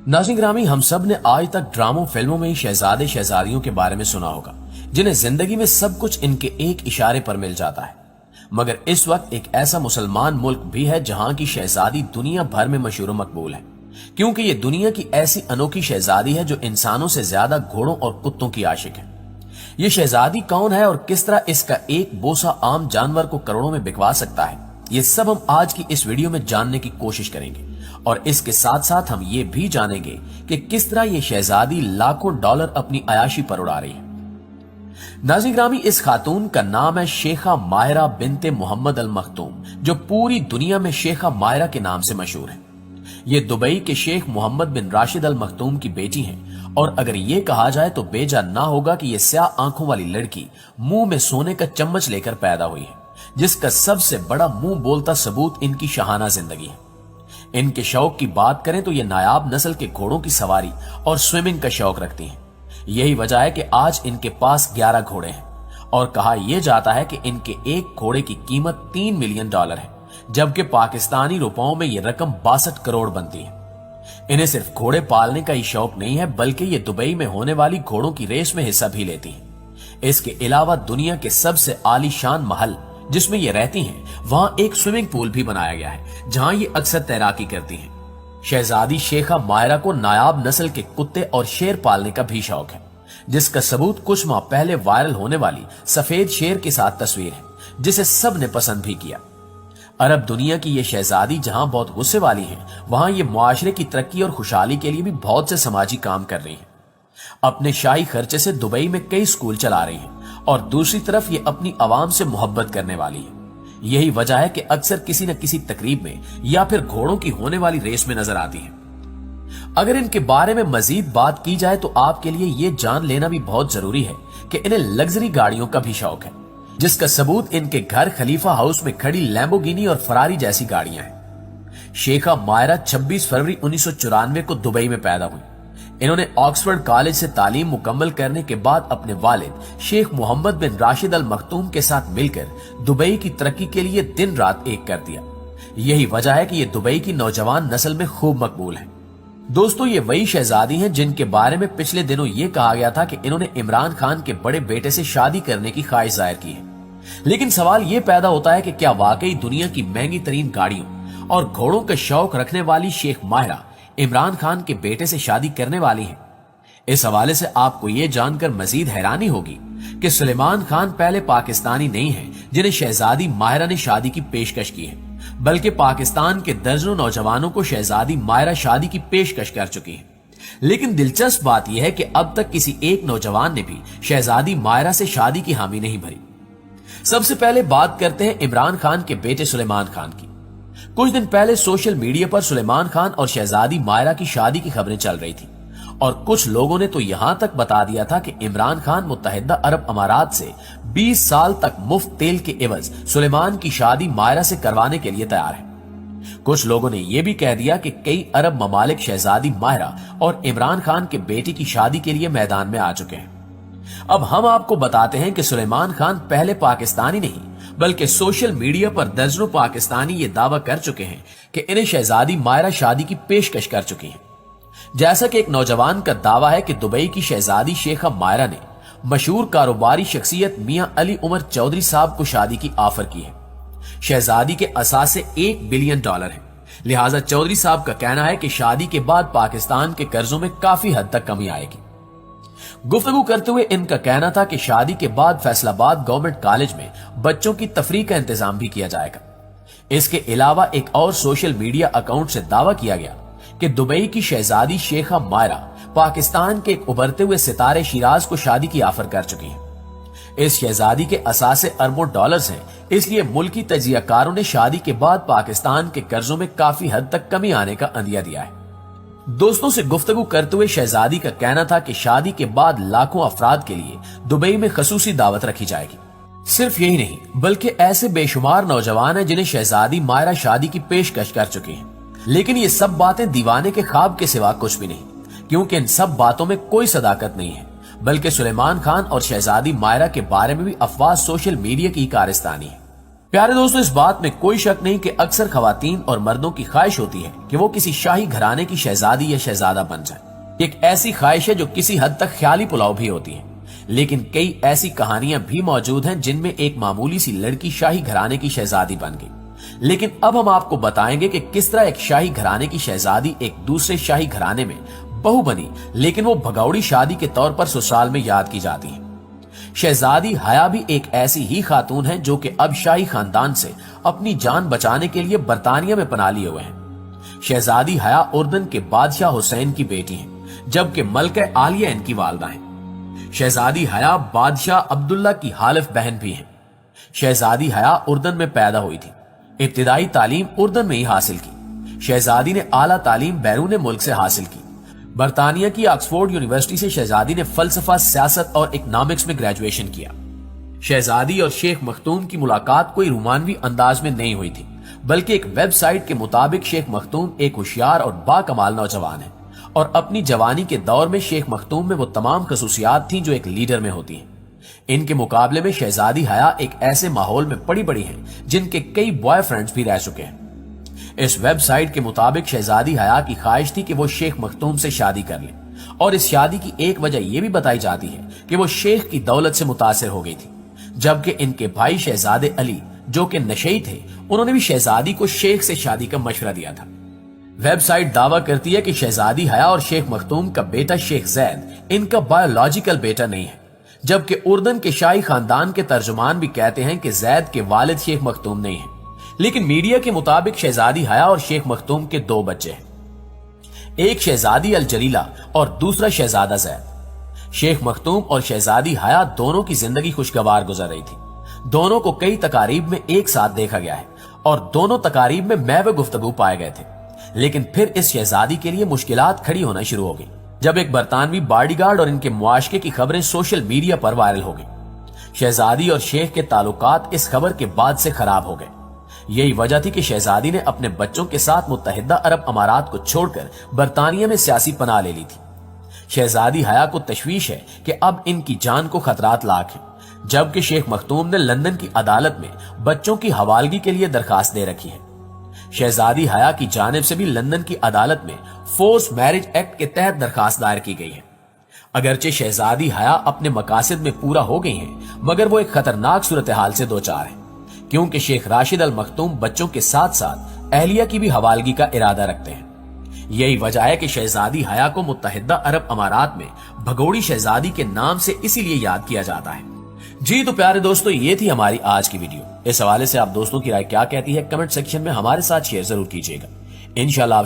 नाज़रीन ग्रामी, हम सब ने आज तक ड्रामों फिल्मों में शहजादे शहजादियों के बारे में सुना होगा जिन्हें जिंदगी में सब कुछ इनके एक इशारे पर मिल जाता है। मगर इस वक्त एक ऐसा मुसलमान मुल्क भी है जहां की शहजादी दुनिया भर में मशहूर और मकबूल है, क्योंकि ये दुनिया की ऐसी अनोखी शहजादी है जो इंसानों से ज्यादा घोड़ों और कुत्तों की आशिक है। ये शहजादी कौन है और किस तरह इसका एक बोसा आम जानवर को करोड़ों में बिकवा सकता है, ये सब हम आज की इस वीडियो में जानने की कोशिश करेंगे। और इसके साथ साथ हम ये भी जानेंगे कि किस तरह ये शहजादी लाखों डॉलर अपनी अयाशी पर उड़ा रही है। नाज़रीन ग्रामी, इस खातून का नाम है शेखा माहिरा बिनते मोहम्मद अल मखतूम, जो पूरी दुनिया में शेखा माहिरा के नाम से मशहूर है। ये दुबई के शेख मोहम्मद बिन राशिद अल मखतूम की बेटी हैं और अगर ये कहा जाए तो बेजा ना होगा कि ये स्याह आंखों वाली लड़की मुंह में सोने का चम्मच लेकर पैदा हुई है, जिसका सबसे बड़ा मुंह बोलता सबूत इनकी शाहाना जिंदगी है। इनके शौक की बात करें तो ये नायाब नस्ल के घोड़ों की सवारी और स्विमिंग का शौक रखती हैं। यही वजह है कि आज इनके पास 11 घोड़े हैं और कहा यह जाता है कि इनके एक घोड़े की कीमत $3 मिलियन है, जबकि पाकिस्तानी रुपयों में यह रकम 62 करोड़ बनती है। इन्हें सिर्फ घोड़े पालने का ही शौक नहीं है, बल्कि ये दुबई में होने वाली घोड़ों की रेस में हिस्सा भी लेती हैं। इसके अलावा दुनिया के सबसे आलीशान महल जिसमें ये रहती हैं, वहां एक स्विमिंग पूल भी बनाया गया है जहां ये अक्सर तैराकी करती हैं। शहजादी शेखा माहिरा को नायाब नस्ल के कुत्ते और शेर पालने का भी शौक है, जिसका सबूत कुछ माह पहले वायरल होने वाली सफेद शेर के साथ तस्वीर है, जिसे सब ने पसंद भी किया। अरब दुनिया की ये शहजादी जहां बहुत गुस्से वाली है, वहां ये मुआशरे की तरक्की और खुशहाली के लिए भी बहुत से समाजी काम कर रही है। अपने शाही खर्चे से दुबई में कई स्कूल चला रही है और दूसरी तरफ ये अपनी आवाम से मोहब्बत करने वाली है। यही वजह है कि अक्सर किसी न किसी तकरीब में या फिर घोड़ों की होने वाली रेस में नजर आती है। अगर इनके बारे में मजीद बात की जाए तो आपके लिए ये जान लेना भी बहुत जरूरी है कि इन्हें लग्जरी गाड़ियों का भी शौक है, जिसका सबूत इनके घर खलीफा हाउस में खड़ी लैम्बोर्गिनी और फरारी जैसी गाड़ियां हैं। शेखा माहिरा 26 फरवरी 1994 को दुबई में पैदा हुई। इन्होंने ऑक्सफोर्ड कॉलेज से तालीम मुकम्मल करने के बाद अपने वालिद शेख मोहम्मद बिन राशिद अल मखतूम के साथ मिलकर दुबई की तरक्की के लिए दिन रात एक कर दिया। यही वजह है कि ये दुबई की नौजवान नस्ल में खूब मकबूल है। दोस्तों, ये वही शहजादी हैं जिनके बारे में पिछले दिनों ये कहा गया था कि इन्होंने इमरान खान के बड़े बेटे से शादी करने की ख्वाहिश जाहिर की है। लेकिन सवाल ये पैदा होता है कि क्या वाकई दुनिया की महंगी तरीन गाड़ियों और घोड़ों का शौक रखने वाली शेख माहिरा इमरान खान के बेटे से शादी करने वाली है? इस हवाले से आपको ये जानकर मजीद हैरानी होगी कि सुलेमान खान पहले पाकिस्तानी नहीं है जिन्हें शहजादी माहिरा ने शादी की पेशकश की है, बल्कि पाकिस्तान के दर्जनों नौजवानों को शहजादी माहिरा शादी की पेशकश कर चुकी है। लेकिन दिलचस्प बात यह है कि अब तक किसी एक नौजवान ने भी शहजादी माहिरा से शादी की हामी नहीं भरी। सबसे पहले बात करते हैं इमरान खान के बेटे सुलेमान खान की। कुछ दिन पहले सोशल मीडिया पर सुलेमान खान और शहजादी माहिरा की शादी की खबरें चल रही थी और कुछ लोगों ने तो यहां तक बता दिया था कि इमरान खान मुत्तहिदा अरब अमारात से 20 साल तक मुफ्त तेल के एवज सुलेमान की शादी माहिरा से करवाने के लिए तैयार है। कुछ लोगों ने यह भी कह दिया कि कई अरब ममालिक शहजादी माहिरा और इमरान खान के बेटे की शादी के लिए मैदान में आ चुके हैं। अब हम आपको बताते हैं कि सुलेमान खान पहले पाकिस्तानी नहीं बल्कि सोशल मीडिया पर दर्जनों पाकिस्तानी ये दावा कर चुके हैं कि इन्हें शहजादी माहिरा शादी की पेशकश कर चुकी हैं। जैसा कि एक नौजवान का दावा है कि दुबई की शहजादी शेखा माहिरा ने मशहूर कारोबारी शख्सियत मियां अली उमर चौधरी साहब को शादी की ऑफर की है। शहजादी के असासे $1 बिलियन है, लिहाजा चौधरी साहब का कहना है कि शादी के बाद पाकिस्तान के कर्जों में काफी हद तक कमी आएगी। गुफ्तगू करते हुए इनका कहना था कि शादी के बाद फैसलाबाद गवर्नमेंट कॉलेज में बच्चों की तफरीक का इंतजाम भी किया जाएगा। इसके अलावा एक और सोशल मीडिया अकाउंट से दावा किया गया कि दुबई की शहजादी शेखा माहिरा पाकिस्तान के एक उभरते हुए सितारे शिराज को शादी की ऑफर कर चुकी हैं। इस शहजादी के असासे अरबों डॉलर्स हैं, इसलिए मुल्की तजियाकारों ने शादी के बाद पाकिस्तान के कर्जों में काफी हद तक कमी आने का अंदिया दिया है। दोस्तों से गुफ्तगू करते हुए शहजादी का कहना था कि शादी के बाद लाखों अफराद के लिए दुबई में खसूसी दावत रखी जाएगी। सिर्फ यही नहीं बल्कि ऐसे बेशुमार नौजवान हैं जिन्हें शहजादी माहिरा शादी की पेशकश कर चुकी है। लेकिन ये सब बातें दीवाने के ख्वाब के सिवा कुछ भी नहीं, क्योंकि इन सब बातों में कोई सदाकत नहीं है, बल्कि सुलेमान खान और शहजादी माहिरा के बारे में भी अफवाह सोशल मीडिया की कारस्तानी है। प्यारे दोस्तों, इस बात में कोई शक नहीं कि अक्सर खवातीन और मर्दों की ख्वाहिश होती है कि वो किसी शाही घराने की शहजादी या शहजादा बन जाए। एक ऐसी ख्वाहिश है जो किसी हद तक ख्याली पुलाव भी होती है, लेकिन कई ऐसी कहानियां भी मौजूद हैं जिनमें एक मामूली सी लड़की शाही घराने की शहजादी बन गई। लेकिन अब हम आपको बताएंगे कि किस तरह एक शाही घराने की शहजादी एक दूसरे शाही घराने में बहू बनी, लेकिन वो भगौड़ी शादी के तौर पर ससुराल में याद की जाती है। शहजादी हया भी एक ऐसी ही खातून है जो कि अब शाही खानदान से अपनी जान बचाने के लिए बरतानिया में पनाह लिए हुए हैं। शहजादी हया उर्दन के बादशाह हुसैन की बेटी है, जबकि मलका आलिया इनकी वालदा है। शहजादी हया बादशाह अब्दुल्ला की हालिफ बहन भी है। शहजादी हया उर्दन में पैदा हुई थी। इब्तिदाई तालीम उर्दन में ही हासिल की। शहजादी ने आला तालीम बैरून मुल्क से हासिल की। बरतानिया की ऑक्सफोर्ड यूनिवर्सिटी से शहजादी ने फलसफा, सियासत और इकोनॉमिक्स में ग्रेजुएशन किया। शहजादी और शेख मखतूम की मुलाकात कोई रोमानवी अंदाज में नहीं हुई थी, बल्कि एक वेबसाइट के मुताबिक शेख मखतूम एक होशियार और बाकमाल नौजवान है और अपनी जवानी के दौर में शेख मखतूम में वो तमाम खसूसियात थी जो एक लीडर में होती हैं। इनके मुकाबले में शहजादी हया एक ऐसे माहौल में पड़ी बड़ी है जिनके कई बॉयफ्रेंड्स भी रह चुके हैं। इस वेबसाइट के मुताबिक शहजादी हया की ख्वाहिश थी कि वो शेख मखतूम से शादी कर ले, और इस शादी की एक वजह यह भी बताई जाती है कि वो शेख की दौलत से मुतासिर हो गई थी, जबकि इनके भाई शहजादे अली जो कि नशई थे, उन्होंने भी शहजादी को शेख से शादी का मशवरा दिया था। वेबसाइट दावा करती है कि शहजादी हया और शेख मखतूम का बेटा शेख जैद इनका बायोलॉजिकल बेटा नहीं है, जबकि उर्दन के शाही खानदान के तर्जुमान भी कहते हैं कि जैद के वालिद शेख मखतूम नहीं है। लेकिन मीडिया के मुताबिक शहजादी हया और शेख मखतूम के दो बच्चे हैं, एक शहजादी अल जलीला और दूसरा शहजादा जैद। शेख मखतूम और शहजादी हया दोनों की जिंदगी खुशगवार गुजर रही थी। दोनों को कई तकारीब में एक साथ देखा गया है और दोनों तकारीब में महव गुफ्तगू पाए गए थे। लेकिन फिर इस शहजादी के लिए मुश्किलात खड़ी होना शुरू हो गई जब एक बरतानवी बॉडीगार्ड और इनके मुआशके की खबरें सोशल मीडिया पर वायरल हो गई। शहजादी और शेख के ताल्लुकात इस खबर के बाद से खराब हो गए। यही वजह थी कि शहजादी ने अपने बच्चों के साथ मुत्तहिदा अरब अमारात को छोड़कर बरतानिया में सियासी पनाह ले ली थी। शहजादी हया को तशवीश है कि अब इनकी जान को खतरात लाक है, जबकि शेख मखतूम ने लंदन की अदालत में बच्चों की हवालगी के लिए दरखास्त दे रखी है। शहजादी हया की जानिब से भी लंदन की अदालत में फोर्स मैरिज एक्ट के तहत दरखास्त दायर की गई है। अगरचे शहजादी हया अपने मकासद में पूरा हो गई हैं, मगर वो एक खतरनाक सूरत हाल से दो चार है, क्योंकि शेख राशिद अल मखतूम बच्चों के साथ साथ अहलिया की भी हवालगी का इरादा रखते हैं। यही वजह है कि शहजादी हया को मुत्तहिदा अरब अमारात में भगोड़ी शहजादी के नाम से इसीलिए याद किया जाता है। जी तो प्यारे दोस्तों, ये थी हमारी आज की वीडियो। इस हवाले से आप दोस्तों की राय क्या कहती है कमेंट सेक्शन में हमारे साथ शेयर जरूर कीजिएगा। इंशाल्लाह